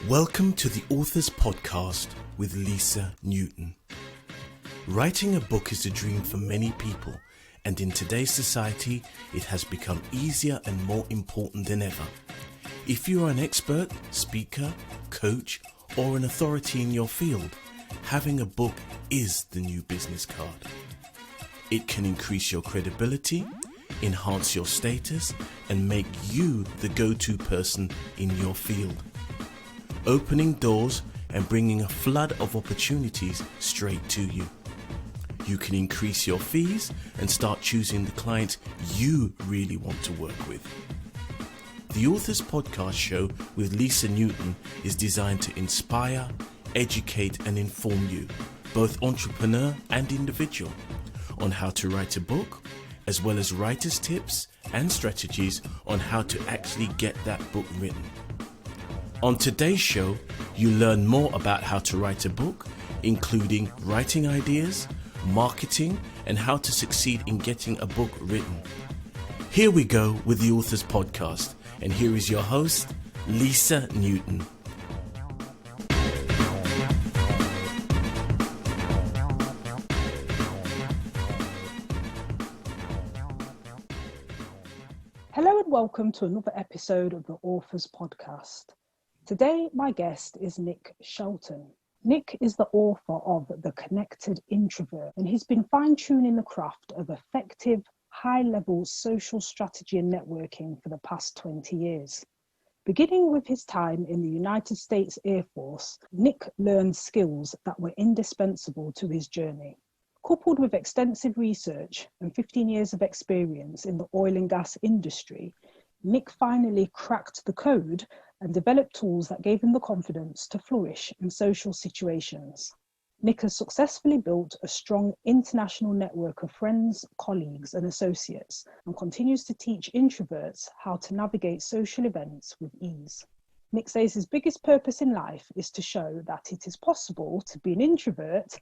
Welcome to the Authors Podcast with Lisa Newton. Writing a book is a dream for many people, and in today's society, it has become easier and more important than ever. If you are an expert, speaker, coach, or an authority in your field, having a book is the new business card. It can increase your credibility, enhance your status, and make you the go-to person in your field, opening doors and bringing a flood of opportunities straight to you. You can increase your fees and start choosing the clients you really want to work with. The Authors Podcast show with Lisa Newton is designed to inspire, educate and inform you, both entrepreneur and individual, on how to write a book, as well as writer's tips and strategies on how to actually get that book written. On today's show, you learn more about how to write a book, including writing ideas, marketing, and how to succeed in getting a book written. Here we go with the Authors Podcast, and here is your host, Lisa Newton. Hello and welcome to another episode of the Authors Podcast. Today, my guest is Nick Shelton. Nick is the author of The Connected Introvert, and he's been fine-tuning the craft of effective, high-level social strategy and networking for the past 20 years. Beginning with his time in the United States Air Force, Nick learned skills that were indispensable to his journey. Coupled with extensive research and 15 years of experience in the oil and gas industry, Nick finally cracked the code and developed tools that gave him the confidence to flourish in social situations. Nick has successfully built a strong international network of friends, colleagues, and associates, and continues to teach introverts how to navigate social events with ease. Nick says his biggest purpose in life is to show that it is possible to be an introvert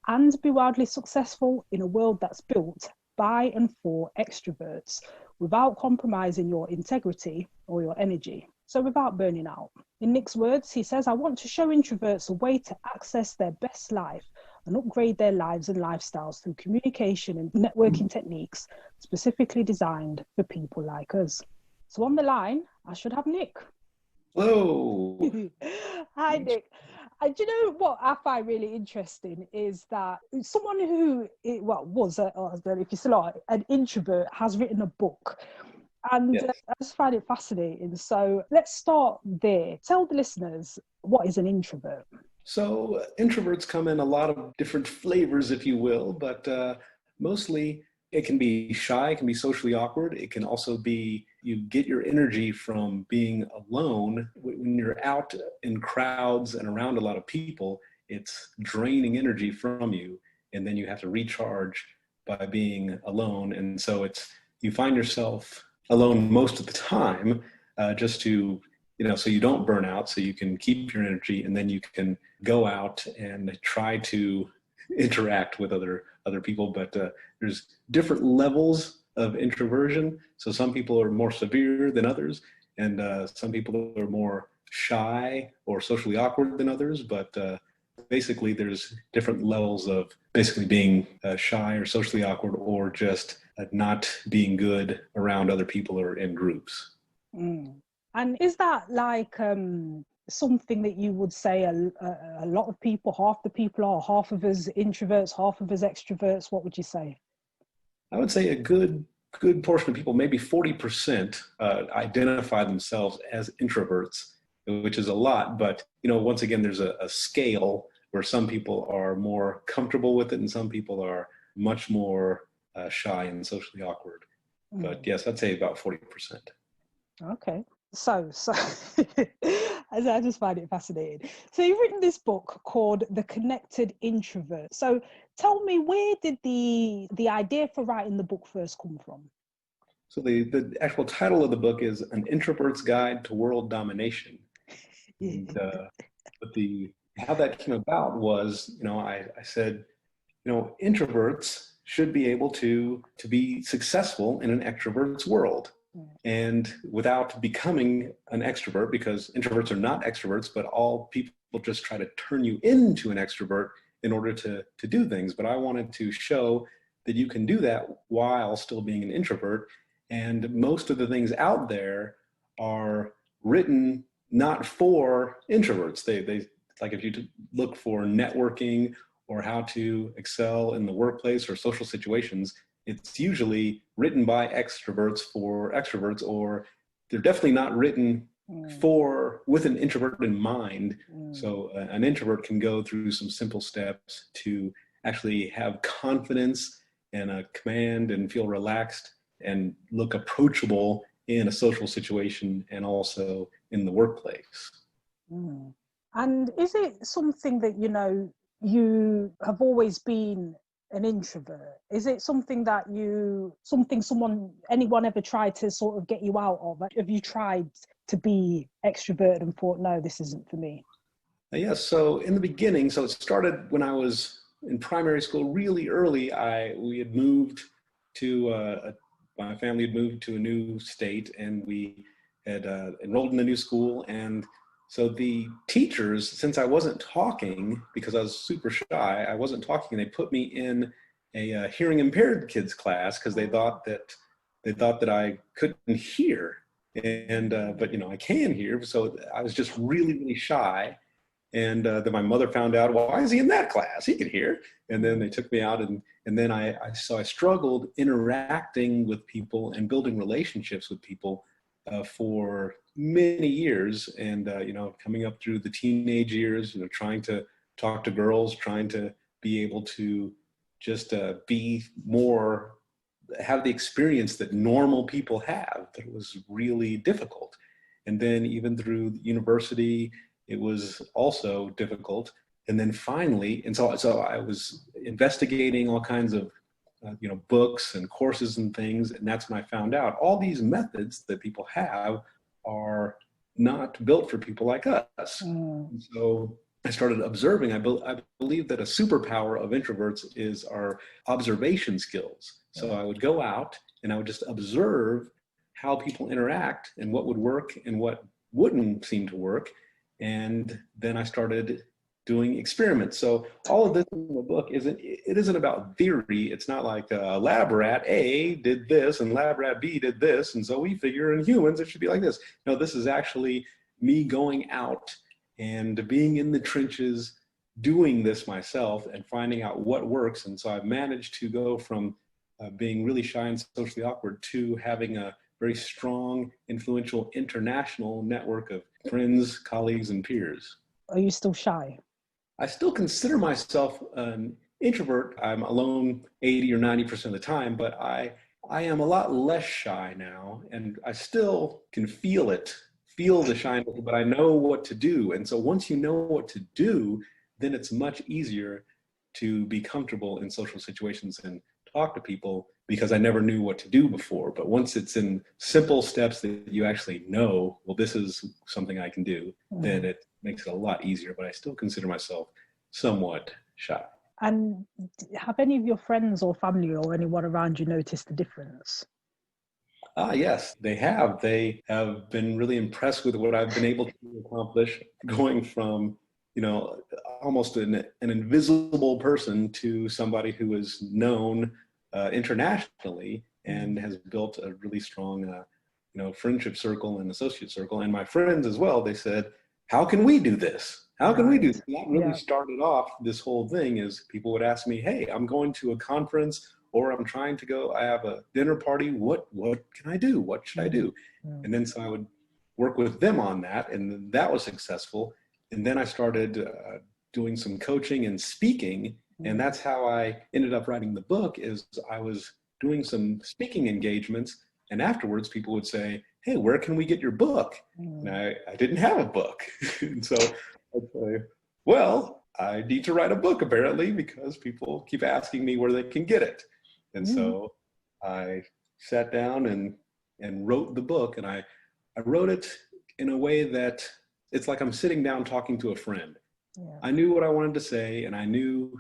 and be wildly successful in a world that's built by and for extroverts without compromising your integrity or your energy. So without burning out. In Nick's words, he says, I want to show introverts a way to access their best life and upgrade their lives and lifestyles through communication and networking techniques specifically designed for people like us. So on the line, I should have Nick. Hello. Hi, Nick. Do you know what I find really interesting is that someone who was, I don't know if you still are, an introvert has written a book. And Yes. I just find it fascinating. So let's start there. Tell the listeners, what is an introvert? So introverts come in a lot of different flavors, if you will, but mostly it can be shy, it can be socially awkward. It can also be you get your energy from being alone. When you're out in crowds and around a lot of people, it's draining energy from you, and then you have to recharge by being alone. And so you find yourself alone most of the time, just to, so you don't burn out, so you can keep your energy, and then you can go out and try to interact with other people. But there's different levels of introversion. So some people are more severe than others, and some people are more shy or socially awkward than others. But basically, there's different levels of basically being shy or socially awkward, or just not being good around other people or in groups. And is that like something that you would say a lot of people, half the people are, half of us introverts, half of us extroverts? What would you say? I would say a good portion of people, maybe 40%, identify themselves as introverts, which is a lot. But, once again, there's a scale where some people are more comfortable with it and some people are much more shy and socially awkward. But yes, I'd say about 40%. Okay. So I just find it fascinating. So you've written this book called The Connected Introvert. So tell me, where did the idea for writing the book first come from? So the actual title of the book is An Introvert's Guide to World Domination. And, but how that came about was, I said, introverts should be able to be successful in an extrovert's world. And without becoming an extrovert, because introverts are not extroverts, but all people just try to turn you into an extrovert in order to do things. But I wanted to show that you can do that while still being an introvert. And most of the things out there are written not for introverts. They like, if you look for networking or how to excel in the workplace or social situations, it's usually written by extroverts for extroverts, or they're definitely not written with an introvert in mind. So an introvert can go through some simple steps to actually have confidence and a command and feel relaxed and look approachable in a social situation and also in the workplace. And is it something that, you have always been an introvert? Is it something that anyone ever tried to sort of get you out of? Have you tried to be extroverted and thought, no, this isn't for me? Yes. So in the beginning, so it started when I was in primary school, really early. We had moved to my family had moved to a new state, and we had enrolled in a new school. And so the teachers, since I wasn't talking, because I was super shy, I wasn't talking, they put me in a hearing impaired kids class because they thought that I couldn't hear. And but I can hear, so I was just really, really shy. And then my mother found out, why is he in that class? He can hear. And then they took me out, and then I struggled interacting with people and building relationships with people for many years. And coming up through the teenage years, trying to talk to girls, trying to be able to just be more, have the experience that normal people have. That was really difficult. And then even through university, it was also difficult. And then finally, so I was investigating all kinds of books and courses and things, and that's when I found out all these methods that people have are not built for people like us. So I started observing. I believe that a superpower of introverts is our observation skills. So I would go out and I would just observe how people interact and what would work and what wouldn't seem to work. And then I started doing experiments. So all of this in the book isn't about theory. It's not like lab rat A did this and lab rat B did this, and so we figure in humans it should be like this. No, this is actually me going out and being in the trenches, doing this myself and finding out what works. And so I've managed to go from being really shy and socially awkward to having a very strong, influential international network of friends, colleagues, and peers. Are you still shy? I still consider myself an introvert. I'm alone 80 or 90% of the time, but I am a lot less shy now, and I still can feel the shyness, but I know what to do. And so once you know what to do, then it's much easier to be comfortable in social situations and talk to people, because I never knew what to do before. But once it's in simple steps that you actually know, well, this is something I can do, then it makes it a lot easier. But I still consider myself somewhat shy. And have any of your friends or family or anyone around you noticed the difference? Yes, they have. They have been really impressed with what I've been able to accomplish, going from, almost an invisible person to somebody who is known internationally and has built a really strong, friendship circle and associate circle. And my friends as well, they said, how can we do this? How can we do this? And that really started off this whole thing. Is people would ask me, hey, I'm going to a conference, or I'm trying to go, I have a dinner party. What can I do? What should I do? And then so I would work with them on that, and that was successful. And then I started doing some coaching and speaking, and that's how I ended up writing the book. Is I was doing some speaking engagements, and afterwards people would say, hey, where can we get your book? And I didn't have a book. And so I'd say, well, I need to write a book apparently, because people keep asking me where they can get it. And so I sat down and wrote the book, and I wrote it in a way that it's like I'm sitting down talking to a friend. I knew what I wanted to say, and I knew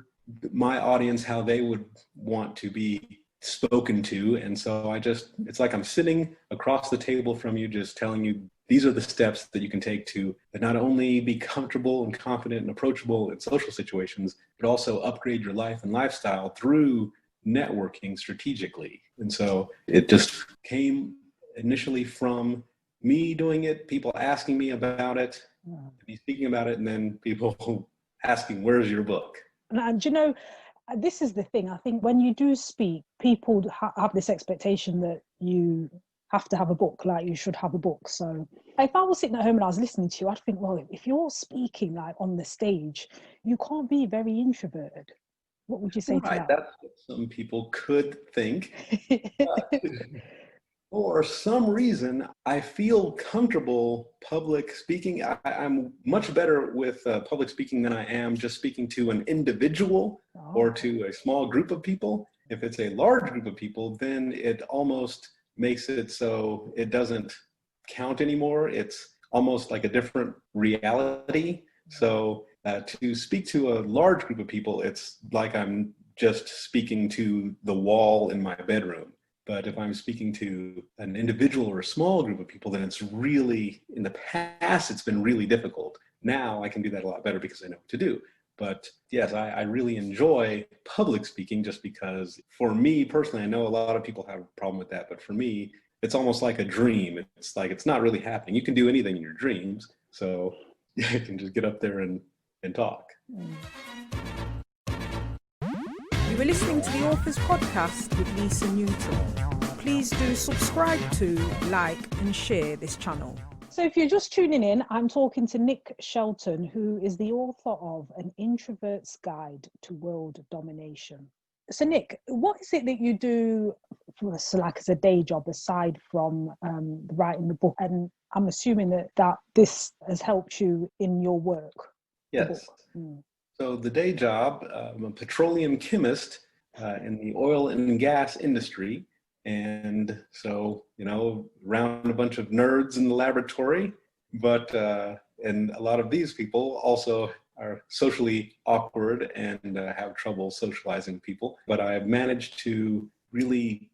my audience, how they would want to be spoken to. And so it's like I'm sitting across the table from you, just telling you these are the steps that you can take to not only be comfortable and confident and approachable in social situations, but also upgrade your life and lifestyle through networking strategically. And so it just came initially from me doing it, people asking me about it, me speaking about it, and then people asking, where's your book? And you know, this is the thing. I think when you do speak, people have this expectation that you have to have a book, like you should have a book. So if I was sitting at home and I was listening to you, I'd think, well, if you're speaking like on the stage, you can't be very introverted. What would you say to that? That's what some people could think. For some reason, I feel comfortable public speaking. I'm much better with public speaking than I am just speaking to an individual or to a small group of people. If it's a large group of people, then it almost makes it so it doesn't count anymore. It's almost like a different reality. So to speak to a large group of people, it's like I'm just speaking to the wall in my bedroom. But if I'm speaking to an individual or a small group of people, then it's really, in the past, it's been really difficult. Now I can do that a lot better because I know what to do. But yes, I really enjoy public speaking just because for me personally, I know a lot of people have a problem with that, but for me, it's almost like a dream. It's like, it's not really happening. You can do anything in your dreams. So you can just get up there and talk. You are listening to the Authors Podcast with Lisa Newton. Please do subscribe to, like and share this channel. So if you're just tuning in, I'm talking to Nick Shelton, who is the author of An Introvert's Guide to World Domination. So Nick, what is it that you do like as a day job aside from writing the book? And I'm assuming that this has helped you in your work. Yes. So the day job, I'm a petroleum chemist in the oil and gas industry. And so, around a bunch of nerds in the laboratory, but, and a lot of these people also are socially awkward and have trouble socializing people. But I've managed to really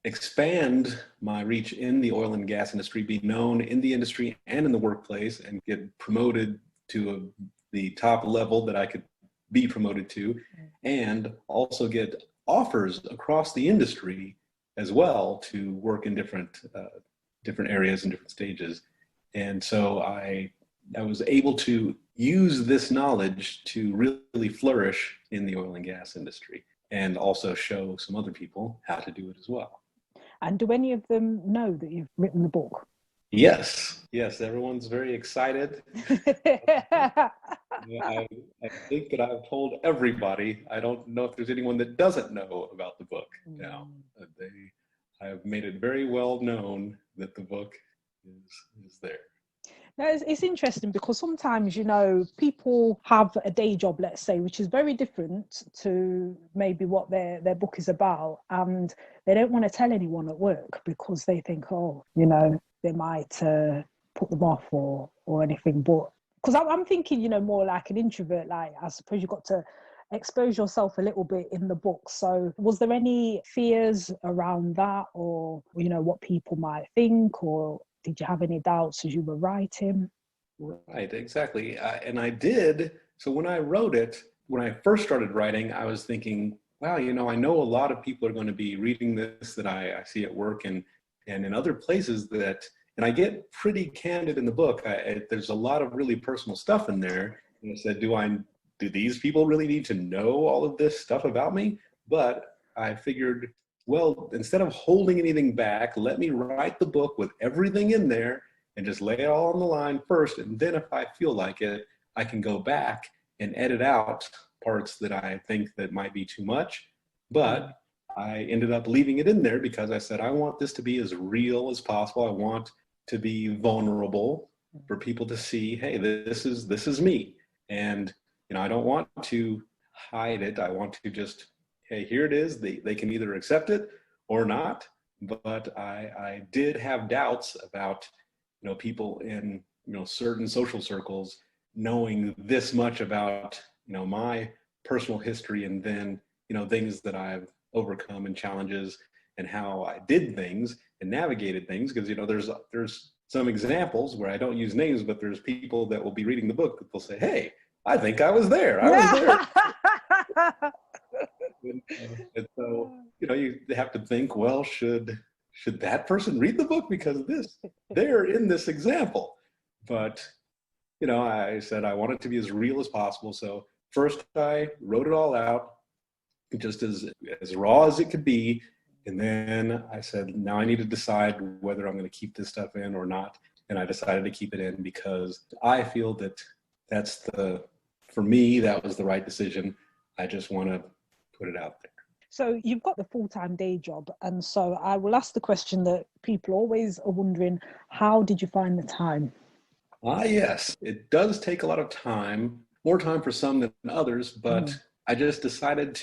expand my reach in the oil and gas industry, be known in the industry and in the workplace, and get promoted to the top level that I could be promoted to, and also get offers across the industry as well to work in different areas and different stages. And so I was able to use this knowledge to really flourish in the oil and gas industry, and also show some other people how to do it as well. And do any of them know that you've written the book? Yes, everyone's very excited. I think that I've told everybody. I don't know if there's anyone that doesn't know about the book now. I have made it very well known that the book is there. Now, it's interesting because sometimes, people have a day job, let's say, which is very different to maybe what their book is about. And they don't want to tell anyone at work because they think, they might put them off or anything. But because I'm thinking, more like an introvert, like I suppose you've got to expose yourself a little bit in the book. So was there any fears around that, or, what people might think, or did you have any doubts as you were writing? Right, exactly. And I did. So when I wrote it, when I first started writing, I was thinking, wow, I know a lot of people are going to be reading this that I see at work and in other places and I get pretty candid in the book. There's a lot of really personal stuff in there. And I said, do these people really need to know all of this stuff about me? But I figured, well, instead of holding anything back, let me write the book with everything in there and just lay it all on the line first. And then if I feel like it, I can go back and edit out parts that I think that might be too much. But I ended up leaving it in there because I said, I want this to be as real as possible. I want to be vulnerable for people to see, hey, this is me. And, I don't want to hide it. I want to just, hey, here it is. They can either accept it or not. But I did have doubts about, people in, certain social circles knowing this much about, my personal history, and then, things that I've overcome and challenges and how I did things and navigated things. Because, there's some examples where I don't use names, but there's people that will be reading the book that will say, hey, I think I was there. I was there. And so, you have to think, well, should that person read the book because of this? They're in this example. But, I said I want it to be as real as possible. So first I wrote it all out, just as raw as it could be. And then I said, now I need to decide whether I'm going to keep this stuff in or not. And I decided to keep it in because I feel that for me, that was the right decision. I just want to put it out there. So you've got the full-time day job. And so I will ask the question that people always are wondering, how did you find the time? Yes, it does take a lot of time, more time for some than others, but I just decided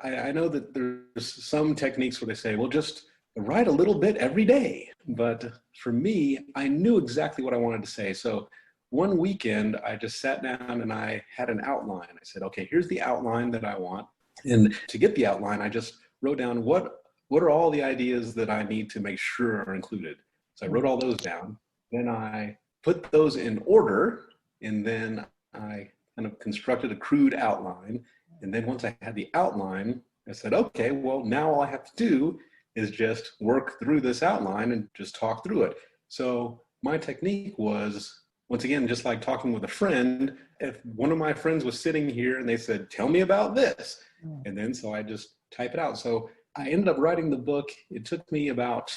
I know that there's some techniques where they say, well, just write a little bit every day. But for me, I knew exactly what I wanted to say. So one weekend, I just sat down and I had an outline. I said, okay, here's the outline that I want. And to get the outline, I just wrote down what are all the ideas that I need to make sure are included. So I wrote all those down. Then I put those in order, and then I kind of constructed a crude outline. And then once I had the outline, I said, okay, well, now all I have to do is just work through this outline and just talk through it. So my technique was, once again, just like talking with a friend, if one of my friends was sitting here and they said, tell me about this. And then so I just type it out. So I ended up writing the book. It took me about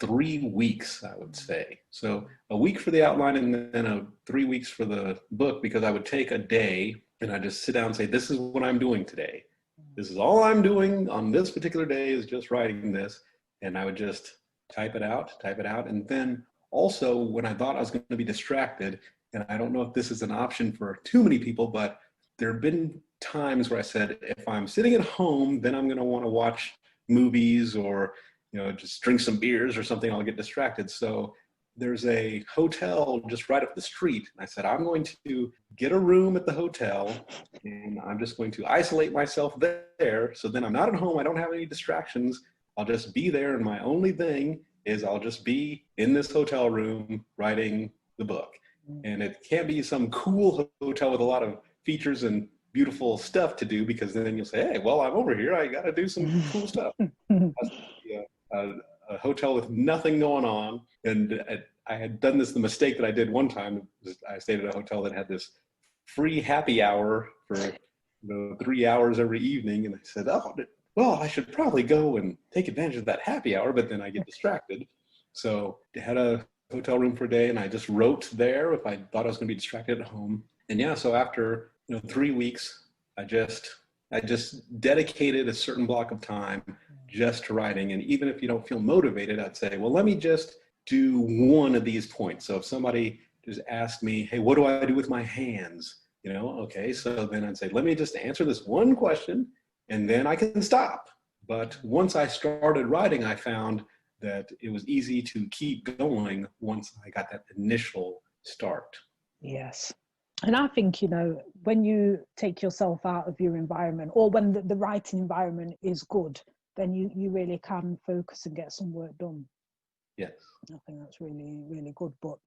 3 weeks, I would say. So a week for the outline and then 3 weeks for the book, because I would take a day and I just sit down and say, this is what I'm doing today. This is all I'm doing on this particular day is just writing this. And I would just type it out. And then also when I thought I was going to be distracted, and I don't know if this is an option for too many people, but there have been times where I said, if I'm sitting at home, then I'm going to want to watch movies or, just drink some beers or something, I'll get distracted. So there's a hotel just right up the street. And I said, I'm going to get a room at the hotel and I'm just going to isolate myself there. So then I'm not at home. I don't have any distractions. I'll just be there. And my only thing is I'll just be in this hotel room writing the book. And it can't be some cool hotel with a lot of features and beautiful stuff to do, because then you'll say, hey, well, I'm over here. I got to do some cool stuff. A hotel with nothing going on. And I had done the mistake that I did one time. I stayed at a hotel that had this free happy hour for 3 hours every evening. And I said, oh, well, I should probably go and take advantage of that happy hour, but then I get distracted. So I had a hotel room for a day and I just wrote there if I thought I was going to be distracted at home. And yeah, so after 3 weeks, I just dedicated a certain block of time just to writing. And even if you don't feel motivated, I'd say, well, let me just do one of these points. So if somebody just asked me, hey, what do I do with my hands? Okay, so then I'd say, let me just answer this one question and then I can stop. But once I started writing, I found that it was easy to keep going once I got that initial start. Yes. And I think, when you take yourself out of your environment, or when the writing environment is good, then you really can focus and get some work done. Yes. I think that's really, really good. But,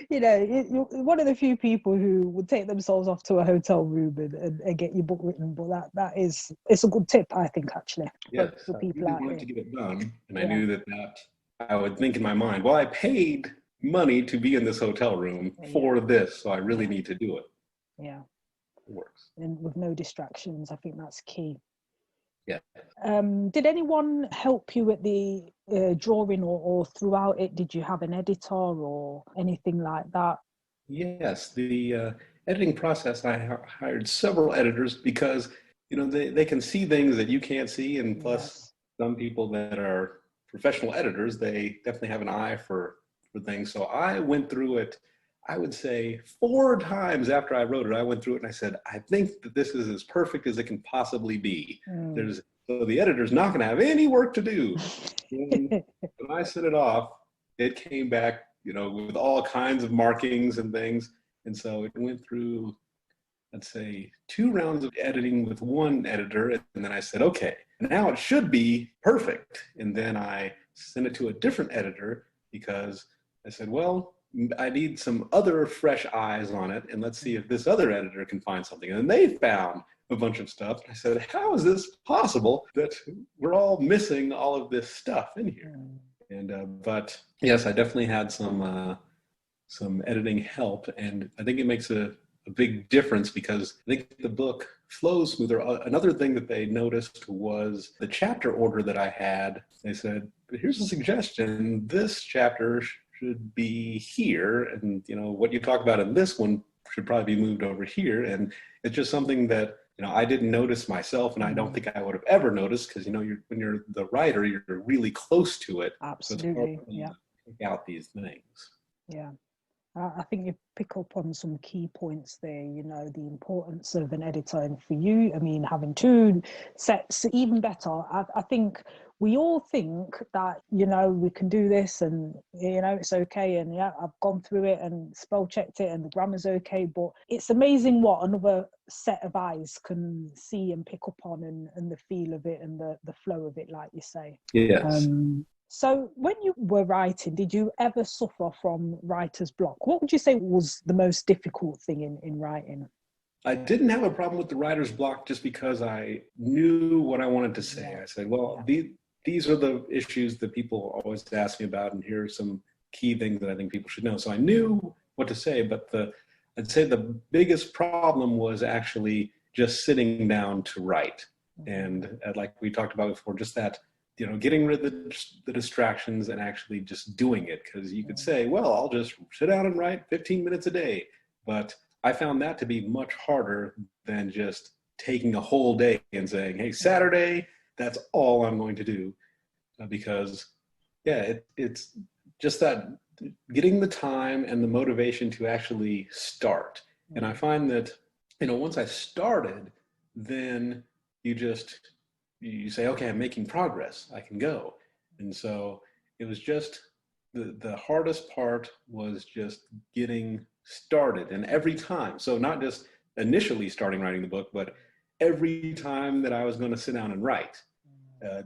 you're one of the few people who would take themselves off to a hotel room and get your book written. But it's a good tip, I think, actually. Yes, for people I really wanted to get it done. And I knew that I would think in my mind, well, I paid money to be in this hotel room for this, so I really need to do it. Yeah. It works. And with no distractions, I think that's key. Yeah. Did anyone help you at the drawing or throughout it? Did you have an editor or anything like that? Yes, the editing process, I hired several editors because, they can see things that you can't see. And plus some people that are professional editors, they definitely have an eye for things. So I went through it, I would say 4 times after I wrote it. I went through it and I said, I think that this is as perfect as it can possibly be. So the editor's not going to have any work to do. When I sent it off, it came back, with all kinds of markings and things. And so it went through let's say, 2 rounds of editing with one editor. And then I said, okay, now it should be perfect. And then I sent it to a different editor because I said, well, I need some other fresh eyes on it. And let's see if this other editor can find something. And they found a bunch of stuff. I said, how is this possible that we're all missing all of this stuff in here? And but yes, I definitely had some editing help, and I think it makes a big difference because I think the book flows smoother. Another thing that they noticed was the chapter order that I had. They said, here's a suggestion. This chapter should be here, and what you talk about in this one should probably be moved over here. And it's just something that I didn't notice myself, and I don't think I would have ever noticed because when you're the writer, you're really close to it. Absolutely, so it's hard to pick out these things. Yeah. I think you pick up on some key points there, the importance of an editor. And for you, I mean, having 2 sets, even better. I think we all think that, we can do this and, it's okay. And yeah, I've gone through it and spell checked it and the grammar's okay. But it's amazing what another set of eyes can see and pick up on and the feel of it and the flow of it, like you say. Yes. So when you were writing, did you ever suffer from writer's block? What would you say was the most difficult thing in writing? I didn't have a problem with the writer's block just because I knew what I wanted to say. I said, well, these are the issues that people always ask me about, and here are some key things that I think people should know. So I knew what to say, but I'd say the biggest problem was actually just sitting down to write. And like we talked about before, just that, getting rid of the distractions and actually just doing it. Because you could say, well, I'll just sit down and write 15 minutes a day. But I found that to be much harder than just taking a whole day and saying, hey, Saturday, that's all I'm going to do. Because, it's just that getting the time and the motivation to actually start. And I find that, once I started, then you say, okay, I'm making progress, I can go. And so it was just, the hardest part was just getting started. And every time, so not just initially starting writing the book, but every time that I was going to sit down and write,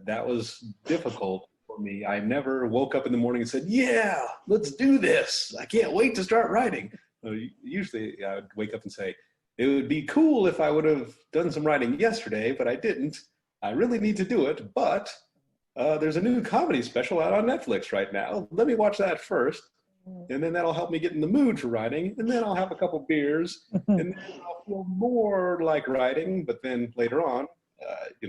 that was difficult for me. I never woke up in the morning and said, yeah, let's do this. I can't wait to start writing. So usually I would wake up and say, it would be cool if I would have done some writing yesterday, but I didn't. I really need to do it, but there's a new comedy special out on Netflix right now. Let me watch that first, and then that'll help me get in the mood for writing, and then I'll have a couple beers, and then I'll feel more like writing, but then later on,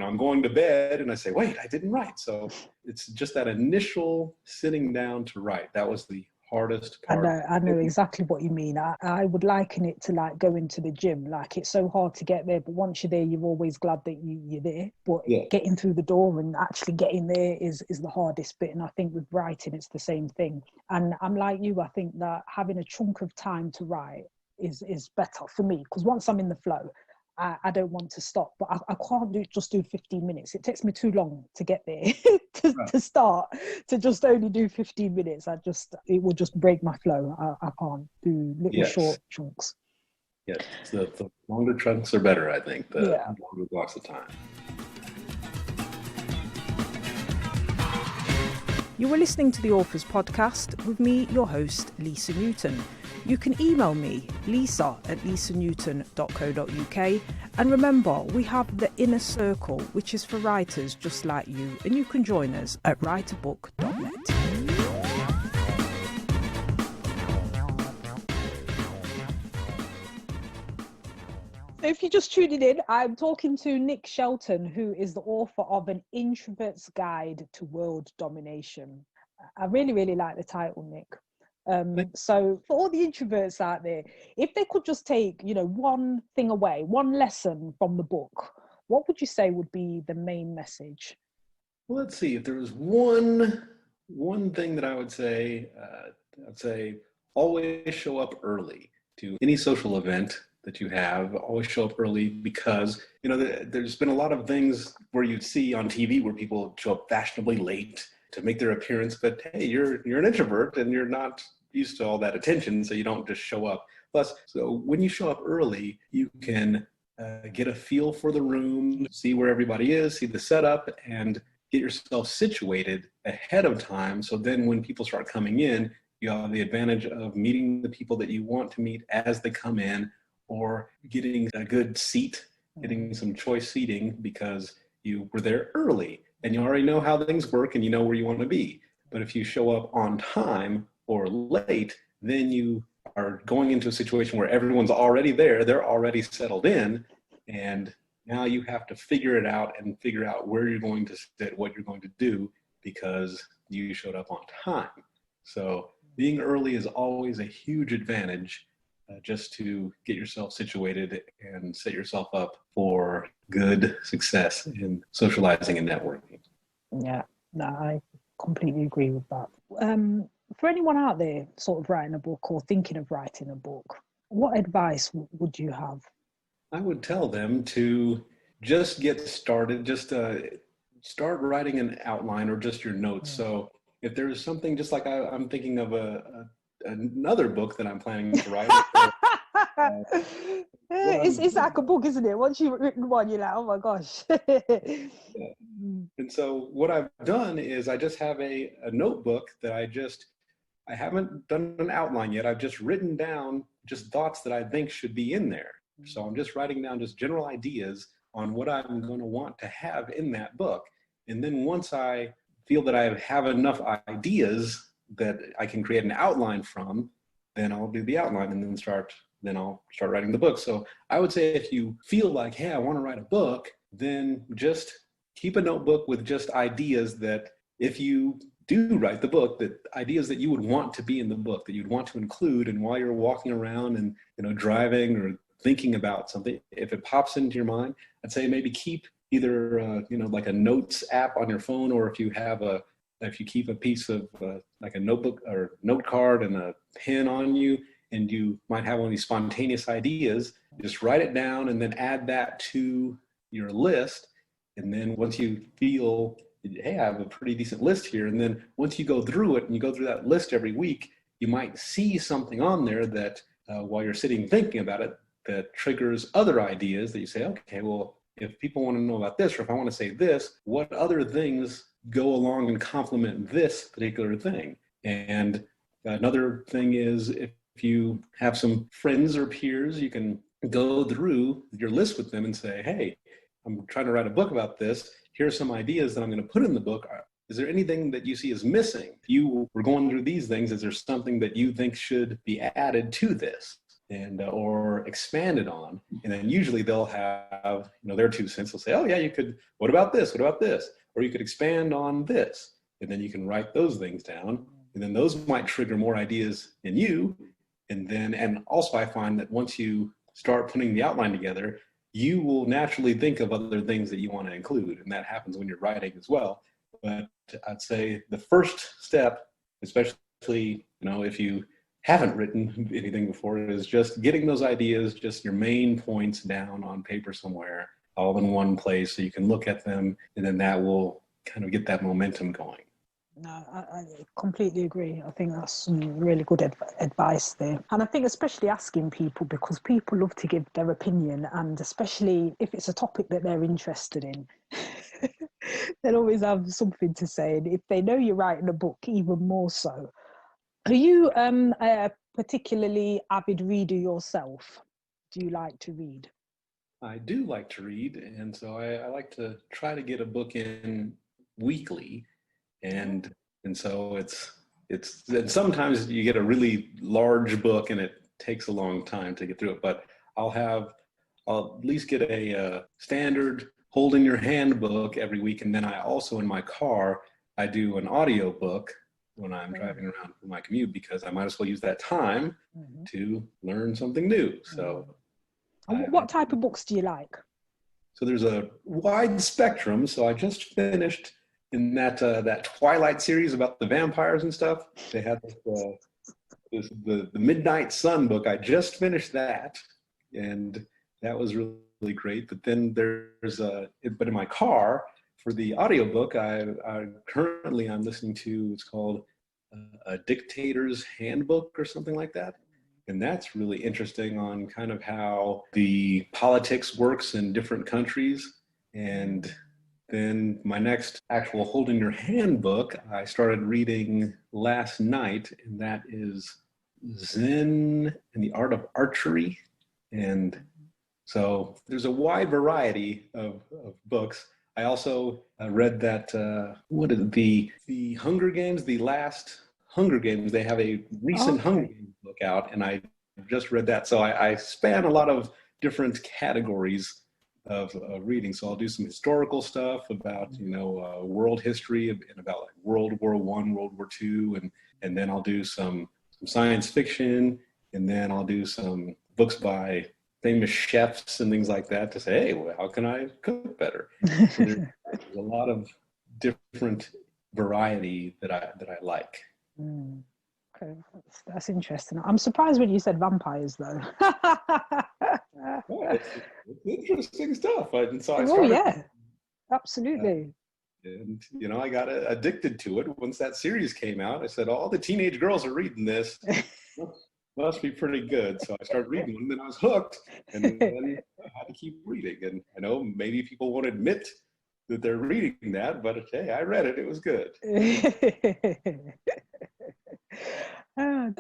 I'm going to bed, and I say, wait, I didn't write. So it's just that initial sitting down to write. That was the hardest part. I know exactly what you mean. I would liken it to like going to the gym. Like, it's so hard to get there, but once you're there, you're always glad that you're there. But getting through the door and actually getting there is the hardest bit. And I think with writing, it's the same thing. And I'm like you, I think that having a chunk of time to write is better for me, because once I'm in the flow, I don't want to stop, but I can't just do 15 minutes. It takes me too long to get there to start, to just only do 15 minutes. It will just break my flow. I can't do little short chunks. Yes, the longer chunks are better, I think, the longer blocks of time. You were listening to the Authors Podcast with me, your host, Lisa Newton. You can email me, lisa@lisanewton.co.uk. And remember, we have the Inner Circle, which is for writers just like you, and you can join us at writerbook.net. If you're just tuning in, I'm talking to Nick Shelton, who is the author of An Introvert's Guide to World Domination. I really, really like the title, Nick. So for all the introverts out there, if they could just take, one thing away, one lesson from the book, what would you say would be the main message? Well, let's see. If there was one thing that I would say, I'd say always show up early to any social event that you have. Always show up early, because there's been a lot of things where you'd see on TV where people show up fashionably late to make their appearance, but hey, you're an introvert and you're not used to all that attention, so you don't just show up. Plus, so when you show up early, you can get a feel for the room, see where everybody is, see the setup, and get yourself situated ahead of time. So then when people start coming in, you have the advantage of meeting the people that you want to meet as they come in, or getting a good seat, getting some choice seating because you were there early and you already know how things work and you know where you want to be. But if you show up on time or late, then you are going into a situation where everyone's already there, they're already settled in, and now you have to figure it out and figure out where you're going to sit, what you're going to do, because you showed up on time. So being early is always a huge advantage, just to get yourself situated and set yourself up for good success in socializing and networking. Yeah, no, I completely agree with that. For anyone out there sort of writing a book or thinking of writing a book, what advice would you have? I would tell them to just get started, just start writing an outline or just your notes. So if there's something, just like I'm thinking of another book that I'm planning to write. It's like a book, isn't it? Once you've written one, you're like, oh my gosh. Yeah. And so what I've done is I just have a notebook that I haven't done an outline yet. I've just written down just thoughts that I think should be in there. So I'm just writing down just general ideas on what I'm going to want to have in that book. And then once I feel that I have enough ideas that I can create an outline from, then I'll do the outline and then I'll start writing the book. So I would say if you feel like, hey, I want to write a book, then just keep a notebook with just ideas that if you do write the book, that ideas that you would want to be in the book, that you'd want to include. And while you're walking around and, driving or thinking about something, if it pops into your mind, I'd say maybe keep either, like a notes app on your phone, or if you keep a piece of like a notebook or note card and a pen on you, and you might have one of these spontaneous ideas, just write it down and then add that to your list. And then once you feel, hey, I have a pretty decent list here. And then once you go through it and you go through that list every week, you might see something on there that while you're sitting thinking about it, that triggers other ideas that you say, okay, well, if people want to know about this, or if I want to say this, what other things go along and complement this particular thing? And another thing is, if you have some friends or peers, you can go through your list with them and say, hey, I'm trying to write a book about this. Here are some ideas that I'm going to put in the book. Is there anything that you see as missing? If you were going through these things, is there something that you think should be added to this and or expanded on? And then usually they'll have their 2 cents. They'll say, oh yeah, you could, what about this? What about this? Or you could expand on this. And then you can write those things down. And then those might trigger more ideas in you. And also I find that once you start putting the outline together, you will naturally think of other things that you want to include. And that happens when you're writing as well. But I'd say the first step, especially, if you haven't written anything before, is just getting those ideas, just your main points down on paper somewhere, all in one place so you can look at them, and then that will kind of get that momentum going. No, I completely agree. I think that's some really good advice there. And I think especially asking people, because people love to give their opinion, and especially if it's a topic that they're interested in, they'll always have something to say. And if they know you're writing a book, even more so. Are you a particularly avid reader yourself? Do you like to read? I do like to read, and so I like to try to get a book in weekly. And so it's and sometimes you get a really large book and it takes a long time to get through it, but I'll at least get a standard hold in your hand book every week. And then I also, in my car, I do an audio book when I'm driving around for my commute, because I might as well use that time to learn something new. So what type of books do you like? So there's a wide spectrum. So I just finished in that Twilight series about the vampires and stuff. They had the Midnight Sun book. I just finished that, and that was really great. But then but in my car for the audiobook, I'm listening to, it's called A Dictator's Handbook or something like that. And that's really interesting on kind of how the politics works in different countries. And then my next actual Holding Your Hand book, I started reading last night, and that is Zen and the Art of Archery. And so there's a wide variety of books. I also read that, what is it, the Hunger Games, the last Hunger Games, they have a recent Hunger Games book out, and I just read that. So I span a lot of different categories of reading. So I'll do some historical stuff about, world history and about like World War I, World War II, and then I'll do some science fiction, and then I'll do some books by famous chefs and things like that to say, hey, well, how can I cook better? So there's a lot of different variety that I like. Okay, that's interesting. I'm surprised when you said vampires, though. Well, it's interesting stuff. And so I Oh, started. yeah, absolutely. And, I got addicted to it. Once that series came out, I said, all the teenage girls are reading this. Must be pretty good. So I started reading them, and then I was hooked, and then I had to keep reading. And I know maybe people won't admit that they're reading that, but hey, I read it. It was good.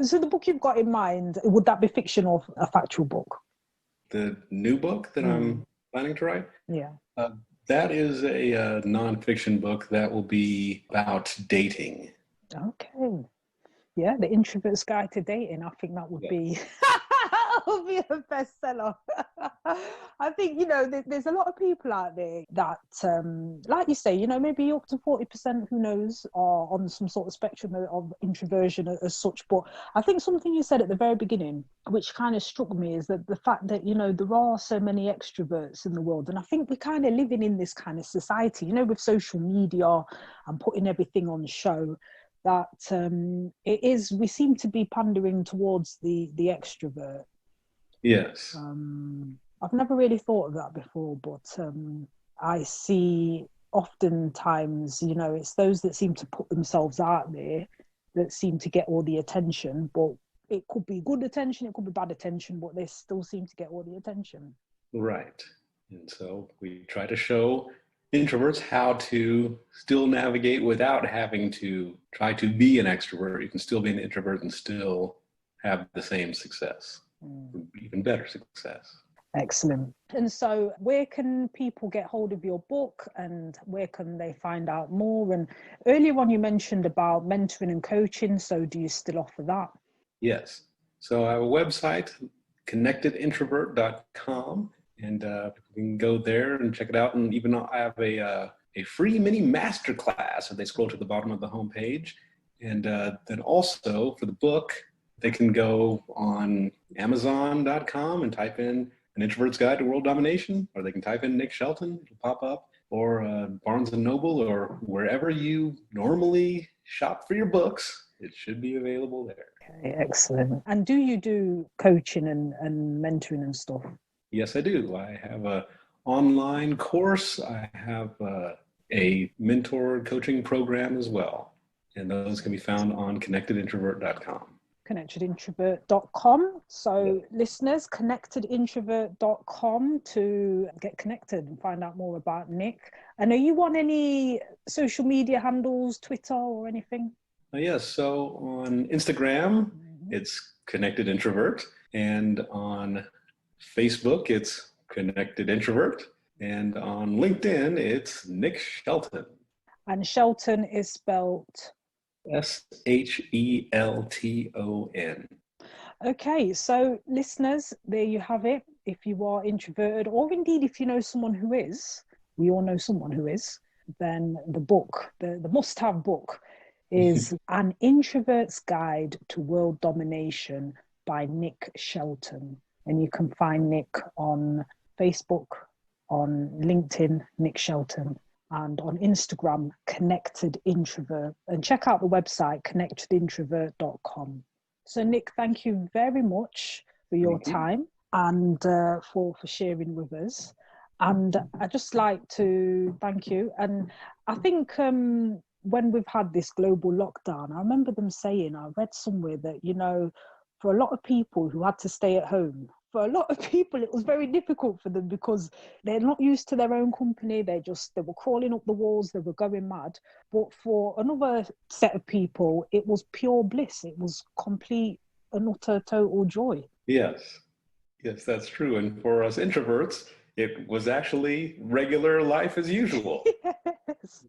So the book you've got in mind, would that be fiction or a factual book? The new book that I'm planning to write? Yeah. That is a nonfiction book that will be about dating. Okay. Yeah, the introvert's guide to dating. I think that would be that would be a bestseller. I think, there's a lot of people out there that, like you say, maybe up to 40%, who knows, are on some sort of spectrum of introversion as such. But I think something you said at the very beginning, which kind of struck me, is that the fact that, there are so many extroverts in the world. And I think we're kind of living in this kind of society, with social media and putting everything on show, that we seem to be pandering towards the extrovert. Yes. I've never really thought of that before, but I see oftentimes, it's those that seem to put themselves out there that seem to get all the attention, but it could be good attention, it could be bad attention, but they still seem to get all the attention. Right. And so we try to show introverts how to still navigate without having to try to be an extrovert. You can still be an introvert and still have the same success, even better success. Excellent. And so where can people get hold of your book, and where can they find out more? And earlier on you mentioned about mentoring and coaching, so do you still offer that? Yes. So I have a website, connectedintrovert.com, and people can go there and check it out. And even I have a free mini masterclass if they scroll to the bottom of the homepage. And then also for the book, they can go on Amazon.com and type in An Introvert's Guide to World Domination, or they can type in Nick Shelton, it'll pop up, or Barnes & Noble, or wherever you normally shop for your books. It should be available there. Okay, excellent. And do you do coaching and mentoring and stuff? Yes, I do. I have an online course. I have a mentor coaching program as well. And those can be found on connectedintrovert.com. Connectedintrovert.com. So listeners, connectedintrovert.com to get connected and find out more about Nick. And are you on any social media handles, Twitter or anything? Yes. So on Instagram, it's Connected Introvert. And on Facebook, it's Connected Introvert. And on LinkedIn, it's Nick Shelton. And Shelton is spelled Shelton. Okay, so listeners, there you have it. If you are introverted, or indeed if you know someone who is, we all know someone who is, then the book, the must-have book, is An Introvert's Guide to World Domination by Nick Shelton. And you can find Nick on Facebook, on LinkedIn, Nick Shelton, and on Instagram, Connected Introvert. And check out the website, connectedintrovert.com. So Nick, thank you very much for your time and for sharing with us. And I'd just like to thank you. And I think when we've had this global lockdown, I remember them saying, I read somewhere that, for a lot of people who had to stay at home, for a lot of people, it was very difficult for them because they're not used to their own company. They were crawling up the walls, they were going mad. But for another set of people, it was pure bliss. It was complete and utter total joy. Yes, that's true. And for us introverts, it was actually regular life as usual. Yes.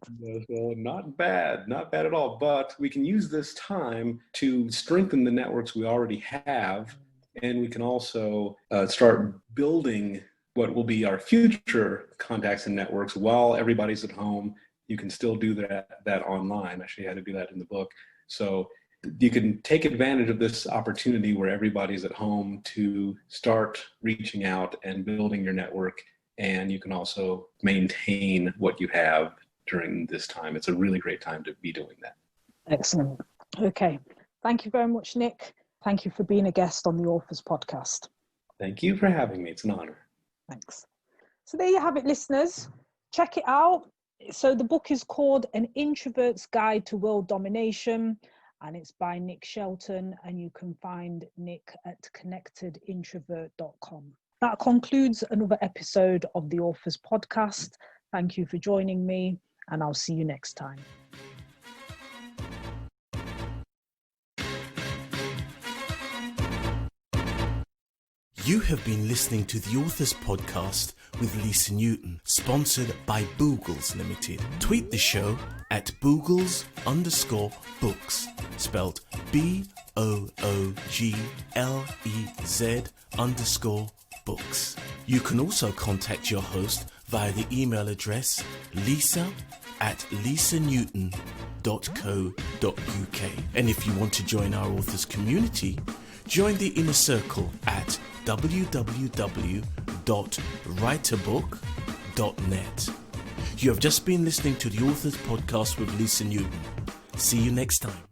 So not bad at all. But we can use this time to strengthen the networks we already have. And we can also start building what will be our future contacts and networks while everybody's at home. You can still do that online. I show you how to do that in the book. So you can take advantage of this opportunity where everybody's at home to start reaching out and building your network. And you can also maintain what you have during this time. It's a really great time to be doing that. Excellent. Okay. Thank you very much, Nick. Thank you for being a guest on the Authors Podcast. Thank you for having me. It's an honor. Thanks. So there you have it, listeners. Check it out. So the book is called An Introvert's Guide to World Domination, and it's by Nick Shelton, and you can find Nick at connectedintrovert.com. That concludes another episode of the Authors Podcast. Thank you for joining me, and I'll see you next time. You have been listening to the Authors Podcast with Lisa Newton, sponsored by Boogles Limited. Tweet the show at Boogles_books, spelled BOOGLEZ_books. You can also contact your host via the email address lisa@lisanewton.co.uk. And if you want to join our authors community, join the inner circle at www.writeabook.net. You have just been listening to the Authors Podcast with Lisa Newton. See you next time.